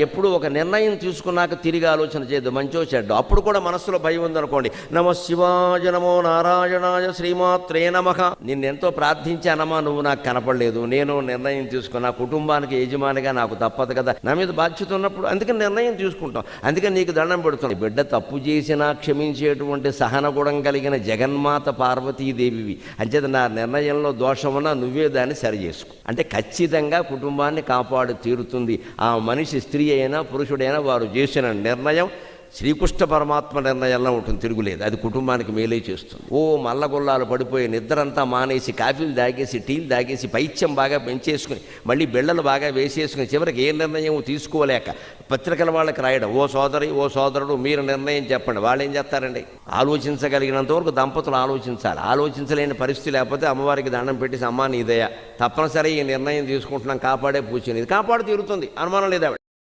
ఎప్పుడు ఒక నిర్ణయం తీసుకున్నాక తిరిగి ఆలోచన చేయద్దు, మంచో చెడ్డో. అప్పుడు కూడా మనస్సులో భయం ఉందనుకోండి, నమః శివాయ నమో నారాయణాయ శ్రీమాత్రే నమః, నిన్నెంతో ప్రార్థించానమ్మా, నువ్వు నాకు కనపడలేదు, నేను నిర్ణయం తీసుకున్నా, కుటుంబానికి యజమానిగా నాకు తప్పదు కదా, నా మీద బాధ్యత ఉన్నప్పుడు అందుకని నిర్ణయం తీసుకుంటాం. అందుకని నీకు దండం పెడుతుంది. బిడ్డ తప్పు చేసినా క్షమించేటువంటి సహన గుణం కలిగిన జగన్మాత పార్వతీదేవివి. అంచేత నా నిర్ణయంలో దోషమున్నా నువ్వే దాన్ని సరి చేసుకో అంటే ఖచ్చితంగా కుటుంబాన్ని కాపాడు తీరుతుంది. ఆ మనిషి స్త్రీ అయినా పురుషుడైనా వారు చేసిన నిర్ణయం శ్రీకృష్ణ పరమాత్మ నిర్ణయంలో ఉంటుంది, తిరుగులేదు. అది కుటుంబానికి మేలే చేస్తుంది. ఓ మల్లగొల్లాలు పడిపోయి నిద్రంతా మానేసి కాఫీలు తాగేసి టీలు తాగేసి పైత్యం బాగా పెంచేసుకుని మళ్ళీ బిళ్ళలు బాగా వేసేసుకుని చివరికి ఏ నిర్ణయం తీసుకోలేక పత్రికల వాళ్ళకి రాయడం, ఓ సోదరి ఓ సోదరుడు మీరు నిర్ణయం చెప్పండి. వాళ్ళు ఏం చేస్తారండి? ఆలోచించగలిగినంత వరకు దంపతులు ఆలోచించాలి. ఆలోచించలేని పరిస్థితి లేకపోతే అమ్మవారికి దండం పెట్టేసి, అమ్మా నీదయ తప్పనిసరి ఈ నిర్ణయం తీసుకుంటున్నాం, కాపాడే పూజ, ఇది కాపాడు తీరుతుంది, అనుమానం లేదా.